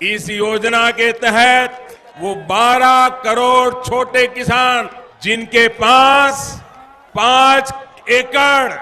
इस योजना के तहत वो 12 करोड़ छोटे किसान जिनके पास 5 एकड़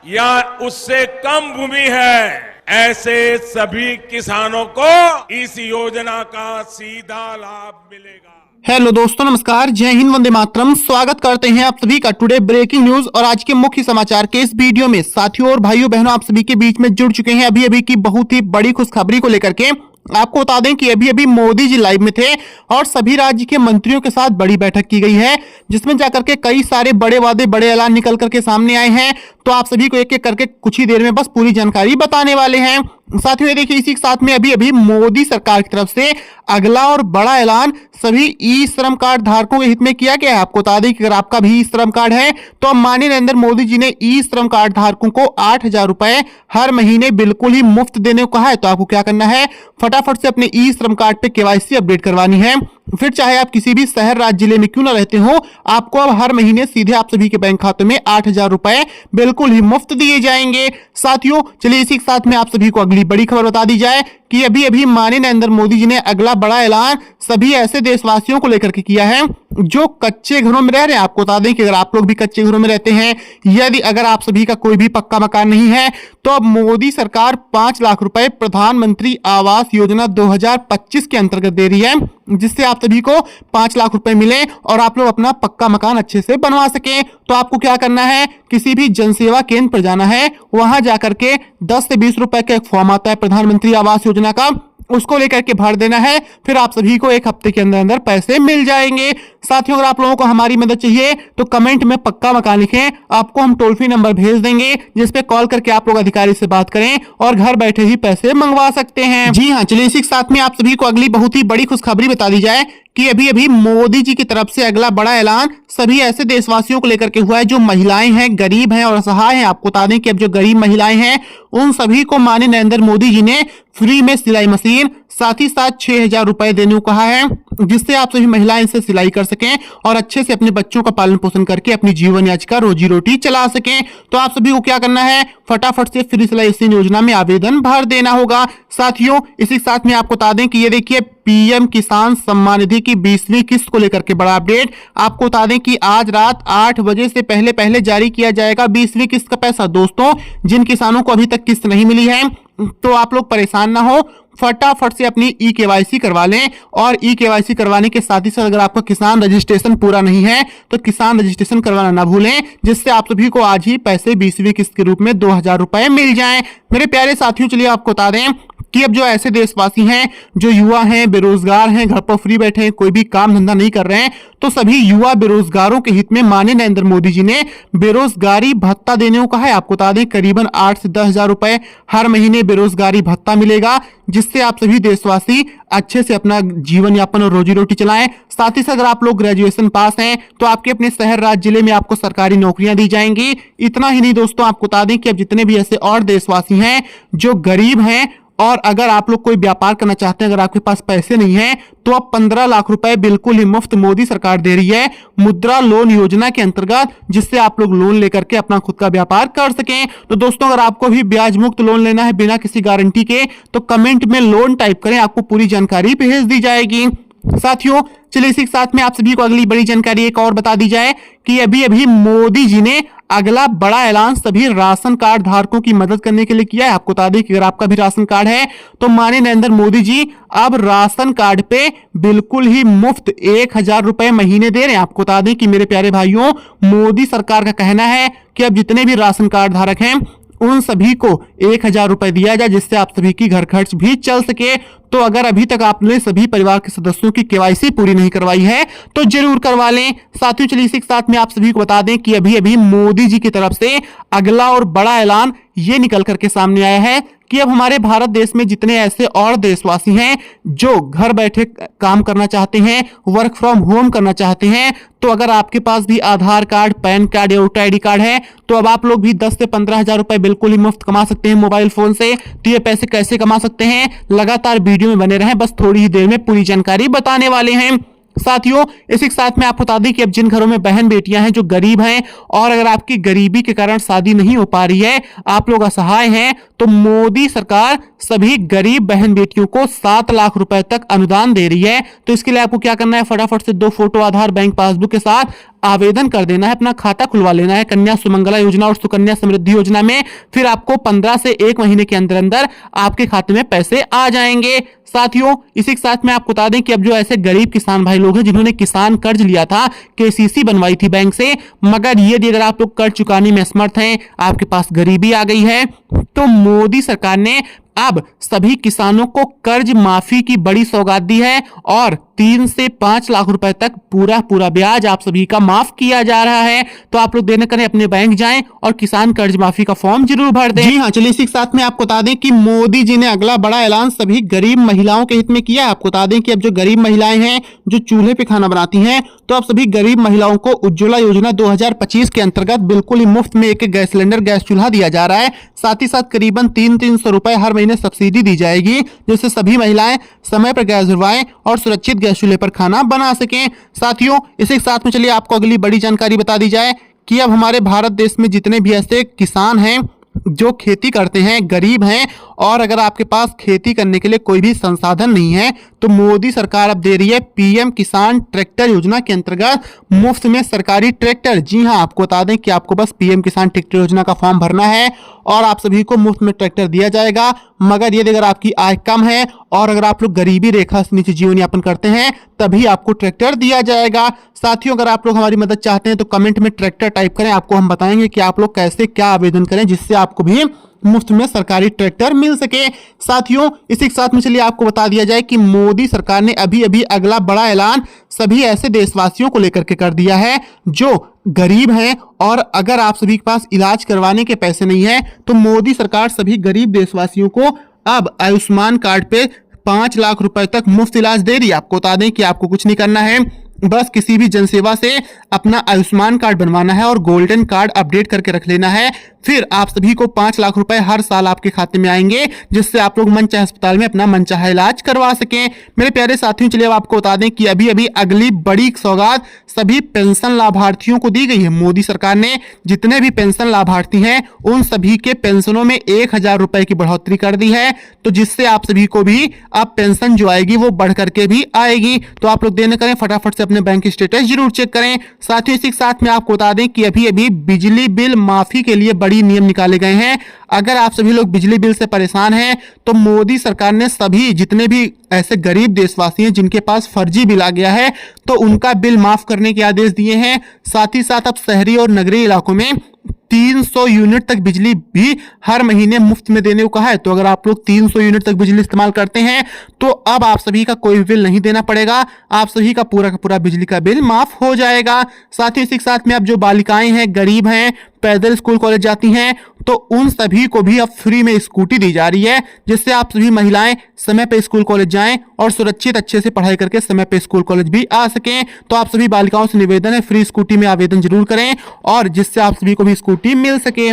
या उससे कम भूमि है, ऐसे सभी किसानों को इस योजना का सीधा लाभ मिलेगा। हेलो दोस्तों, नमस्कार, जय हिंद, वंदे मातरम। स्वागत करते हैं आप सभी का टुडे ब्रेकिंग न्यूज और आज के मुख्य समाचार के इस वीडियो में। साथियों और भाइयों बहनों, आप सभी के बीच में जुड़ चुके हैं अभी अभी की बहुत ही बड़ी खुशखबरी को लेकर के। आपको बता दें कि अभी अभी मोदी जी लाइव में थे और सभी राज्य के मंत्रियों के साथ बड़ी बैठक की गई है, जिसमें जाकर के कई सारे बड़े वादे, बड़े ऐलान निकल करके सामने आए हैं। तो आप सभी को एक एक करके कुछ ही देर में बस पूरी जानकारी बताने वाले हैं। साथियों ये देखिए, इसी के साथ में अभी अभी मोदी सरकार की तरफ से अगला और बड़ा ऐलान सभी ई श्रम कार्ड धारकों के हित में किया गया है। आपको बता दें कि अगर आपका भी ई श्रम कार्ड है तो अब माननीय नरेंद्र मोदी जी ने ई श्रम कार्ड धारकों को 8,000 रुपए हर महीने बिल्कुल ही मुफ्त देने को कहा है। तो आपको क्या करना है, फटाफट से अपने ई श्रम कार्ड पे केवाईसी अपडेट करवानी है। फिर चाहे आप किसी भी शहर, राज्य, जिले में क्यों ना रहते हो, आपको अब हर महीने सीधे आप सभी के बैंक खाते में 8,000 रुपए बिल्कुल ही मुफ्त दिए जाएंगे। साथियों चलिए इसी के साथ में आप सभी को अगली बड़ी खबर बता दी जाए कि अभी अभी माननीय नरेंद्र मोदी जी ने अगला बड़ा ऐलान सभी ऐसे देशवासियों को लेकर के किया है जो कच्चे घरों में रह रहे हैं। आपको बता दें कि अगर आप लोग भी कच्चे घरों में रहते हैं, यदि अगर आप सभी का कोई भी पक्का मकान नहीं है, तो अब मोदी सरकार 5 लाख रुपए प्रधानमंत्री आवास योजना 2025 के अंतर्गत दे रही है, जिससे आप सभी को 5 लाख रुपए मिले और आप लोग अपना पक्का मकान अच्छे से बनवा सके। तो आपको क्या करना है, किसी भी जनसेवा केंद्र पर जाना है, वहां जाकर के 10 से 20 रुपए का एक फॉर्म आता है प्रधानमंत्री आवास योजना का, उसको लेकर के भर देना है। फिर आप सभी को 1 हफ्ते के अंदर अंदर पैसे मिल जाएंगे। साथियों अगर आप लोगों को हमारी मदद चाहिए तो कमेंट में पक्का मकान लिखें, आपको हम टोल फ्री नंबर भेज देंगे, जिस पे कॉल करके आप लोग अधिकारी से बात करें और घर बैठे ही पैसे मंगवा सकते हैं। जी हाँ, चलिए इसी के साथ में आप सभी को अगली बहुत ही बड़ी खुशखबरी बता दी जाए कि अभी अभी मोदी जी की तरफ से अगला बड़ा ऐलान सभी ऐसे देशवासियों को लेकर के हुआ है जो महिलाएं हैं, गरीब हैं और असहाय हैं। आपको बता दें कि अब जो गरीब महिलाएं हैं उन सभी को माननीय नरेंद्र मोदी जी ने फ्री में सिलाई मशीन, साथ ही साथ 6,000 रुपए देने को कहा है, जिससे आप सभी महिलाएं इनसे सिलाई कर सकें और अच्छे से अपने बच्चों का पालन पोषण करके अपनी जीवन याचिका, रोजी रोटी चला सकें। तो आप सभी को क्या करना है, फटाफट से फ्री सिलाई मशीन योजना में आवेदन भर देना होगा। साथियों इसी के साथ में आपको बता दें कि ये देखिए पीएम किसान सम्मान निधि की 20वीं किस्त को लेकर के बड़ा अपडेट। आपको बता दें कि आज रात 8 बजे से पहले पहले जारी किया जाएगा 20वीं किस्त का पैसा। दोस्तों जिन किसानों को अभी तक किस्त नहीं मिली है तो आप लोग परेशान ना हो, फटाफट से अपनी ई केवाईसी करवा लें और ई केवाईसी करवाने के साथ ही साथ अगर आपका किसान रजिस्ट्रेशन पूरा नहीं है तो किसान रजिस्ट्रेशन करवाना ना भूलें, जिससे आप सभी को आज ही पैसे 20वीं किस्त के रूप में 2,000 रुपए मिल जाएं। मेरे प्यारे साथियों चलिए आपको बता दें कि अब जो ऐसे देशवासी हैं जो युवा हैं, बेरोजगार हैं, घर पर फ्री बैठे हैं, कोई भी काम धंधा नहीं कर रहे हैं, तो सभी युवा बेरोजगारों के हित में माननीय नरेंद्र मोदी जी ने बेरोजगारी भत्ता देने को कहा है। आपको बता दें करीबन 8 से 10,000 रुपए हर महीने बेरोजगारी भत्ता मिलेगा, जिससे आप सभी देशवासी अच्छे से अपना जीवन यापन और रोजी रोटी चलाएं। साथ ही साथ अगर आप लोग ग्रेजुएशन पास हैं तो आपके अपने शहर, राज्य, जिले में आपको सरकारी नौकरियां दी जाएंगी। इतना ही नहीं दोस्तों, आपको बता दें कि अब जितने भी ऐसे और देशवासी हैं जो गरीब हैं और अगर आप लोग कोई व्यापार करना चाहते हैं, अगर आपके पास पैसे नहीं है, तो अब 15 लाख रुपए बिल्कुल ही मुफ्त मोदी सरकार दे रही है मुद्रा लोन योजना के अंतर्गत, जिससे आप लोग लोन लेकर के अपना खुद का व्यापार कर सकें। तो दोस्तों अगर आपको भी ब्याज मुक्त लोन लेना है बिना किसी गारंटी के, तो कमेंट में लोन टाइप करें, आपको पूरी जानकारी भेज दी जाएगी। साथियों चलिए इसी के साथ में आप सभी को अगली बड़ी जानकारी एक और बता दी जाए कि अभी अभी मोदी जी ने अगला बड़ा ऐलान सभी राशन कार्ड धारकों की मदद करने के लिए किया है। आपको बता दें कि अगर आपका भी राशन कार्ड है तो माननीय नरेंद्र मोदी जी अब राशन कार्ड पे बिल्कुल ही मुफ्त 1,000 रुपए महीने दे रहे हैं। आपको बता दें कि मेरे प्यारे भाइयों, मोदी सरकार का कहना है कि अब जितने भी राशन कार्ड धारक हैं उन सभी को 1,000 रुपए दिया जाए, जिससे आप सभी की घर खर्च भी चल सके। तो अगर अभी तक आपने सभी परिवार के सदस्यों की केवाईसी पूरी नहीं करवाई है तो जरूर करवा लें। साथियों चलिए इसी के साथ में आप सभी को बता दें कि अभी अभी मोदी जी की तरफ से अगला और बड़ा ऐलान ये निकल करके सामने आया है कि अब हमारे भारत देश में जितने ऐसे और देशवासी हैं जो घर बैठे काम करना चाहते हैं, वर्क फ्रॉम होम करना चाहते हैं, तो अगर आपके पास भी आधार कार्ड, पैन कार्ड या वोटर आईडी कार्ड है तो अब आप लोग भी 10 से 15,000 रुपए बिल्कुल ही मुफ्त कमा सकते हैं मोबाइल फोन से। तो ये पैसे कैसे कमा सकते हैं, लगातार वीडियो में बने रहें, बस थोड़ी ही देर में पूरी जानकारी बताने वाले हैं। साथियों इसी के साथ में आपको बता दें कि अब जिन घरों में बहन बेटियां हैं जो गरीब हैं और अगर आपकी गरीबी के कारण शादी नहीं हो पा रही है, आप लोग असहाय हैं, तो मोदी सरकार सभी गरीब बहन बेटियों को 7 लाख रुपए तक अनुदान दे रही है। तो इसके लिए आपको क्या करना है, फटाफट से 2 फोटो आधार बैंक पासबुक के साथ आवेदन कर देना है, अपना खाता खुलवा लेना है कन्या सुमंगला योजना और सुकन्या समृद्धि योजना में। फिर आपको 15 से 1 महीने के अंदर अंदर आपके खाते में पैसे आ जाएंगे। साथियों इसी के साथ में आपको बता दें कि अब जो ऐसे गरीब किसान भाई लोग हैं जिन्होंने किसान कर्ज लिया था, केसीसी बनवाई थी बैंक से, मगर यदि अगर आप लोग कर्ज चुकाने में असमर्थ हैं, आपके पास गरीबी आ गई है, तो मोदी सरकार ने अब सभी किसानों को कर्ज माफी की बड़ी सौगात दी है और 3 से 5 लाख रुपए तक पूरा ब्याज आप सभी का माफ किया जा रहा है। तो आप लोग देने करें अपने बैंक जाएं और किसान कर्ज माफी का फॉर्म जरूर भर दें। जी हाँ, चलिए इसी के साथ में आपको बता दें कि मोदी जी ने अगला बड़ा ऐलान सभी गरीब महिलाओं के हित में किया है। आपको बता दें कि अब जो गरीब महिलाएं हैं जो चूल्हे पे खाना बनाती हैं, तो अब सभी गरीब महिलाओं को उज्ज्वला योजना 2025 के अंतर्गत बिल्कुल ही मुफ्त में एक गैस सिलेंडर गैस चूल्हा दिया जा रहा है। साथ ही साथ करीबन 300 रुपए हर महीने सब्सिडी दी जाएगी, जिससे सभी महिलाएं समय पर गैस भरवाएं और सुरक्षित गैस चूल्हे पर खाना बना सकें। साथियों इसी के साथ में चलिए आपको अगली बड़ी जानकारी बता दी जाए कि अब हमारे भारत देश में जितने भी ऐसे किसान हैं जो खेती करते हैं, गरीब हैं, और अगर आपके पास खेती करने के लिए कोई भी संसाधन नहीं है, तो मोदी सरकार अब दे रही है पीएम किसान ट्रैक्टर योजना के अंतर्गत मुफ्त में सरकारी ट्रैक्टर। जी हां, आपको बता दें कि आपको बस पीएम किसान ट्रैक्टर योजना का फॉर्म भरना है और आप सभी को मुफ्त में ट्रैक्टर दिया जाएगा। मगर यदि अगर आपकी आय कम है और अगर आप लोग गरीबी रेखा से नीचे जीवन यापन करते हैं, तभी आपको ट्रैक्टर दिया जाएगा। साथियों अगर आप लोग हमारी मदद चाहते हैं तो कमेंट में ट्रैक्टर टाइप करें, आपको हम बताएंगे कि आप लोग कैसे क्या आवेदन करें जिससे आपको भी मुफ्त में सरकारी ट्रैक्टर मिल सके। साथियों इसी के साथ में चलिए आपको बता दिया जाए कि मोदी सरकार ने अभी अगला बड़ा ऐलान सभी ऐसे देशवासियों को लेकर के कर दिया है जो गरीब हैं और अगर आप सभी के पास इलाज करवाने के पैसे नहीं है, तो मोदी सरकार सभी गरीब देशवासियों को अब आयुष्मान कार्ड पे 5 लाख रुपए तक मुफ्त इलाज दे रही है। आपको बता दें कि आपको कुछ नहीं करना है, बस किसी भी जनसेवा से अपना आयुष्मान कार्ड बनवाना है और गोल्डन कार्ड अपडेट करके रख लेना है। फिर आप सभी को 5 लाख रुपए हर साल आपके खाते में आएंगे, जिससे आप लोग मनचाहे अस्पताल में अपना मनचाहा इलाज करवा सकें। मेरे प्यारे साथियों चलिए अब आपको बता दें कि अभी अगली बड़ी सौगात सभी पेंशन लाभार्थियों को दी गई है। मोदी सरकार ने जितने भी पेंशन लाभार्थी हैं उन सभी के पेंशनों में 1000 रुपए की बढ़ोतरी कर दी है, तो जिससे आप सभी को भी अब पेंशन जो आएगी वो बढ़ करके भी आएगी। तो आप लोग देने करें, फटाफट से अपने बैंक स्टेटस जरूर चेक करें। साथियों इसी के साथ में आपको बता दें कि अभी बिजली बिल माफी के लिए बड़ी नियम निकाले गए हैं। अगर आप सभी लोग बिजली बिल से परेशान हैं, तो मोदी सरकार ने सभी जितने भी ऐसे गरीब देशवासी हैं जिनके पास फर्जी बिल आ गया है, तो उनका बिल माफ करने के आदेश दिए हैं। साथ ही साथ अब शहरी और नगरीय इलाकों में 300 यूनिट तक बिजली भी हर महीने मुफ्त में देने को कहा है। तो अगर आप लोग 300 यूनिट तक बिजली इस्तेमाल करते हैं, तो अब आप सभी का कोई बिल नहीं देना पड़ेगा, आप सभी का पूरा बिजली का बिल माफ हो जाएगा। साथ ही इसी के साथ में अब जो बालिकाएं हैं, गरीब हैं, पैदल स्कूल कॉलेज जाती हैं, तो उन सभी को भी अब फ्री में स्कूटी दी जा रही है, जिससे आप सभी महिलाएं समय पे स्कूल कॉलेज जाएं और सुरक्षित अच्छे से पढ़ाई करके समय पे स्कूल कॉलेज भी आ सकें। तो आप सभी बालिकाओं से निवेदन है, फ्री स्कूटी में आवेदन जरूर करें और जिससे आप सभी को भी स्कूटी मिल सके।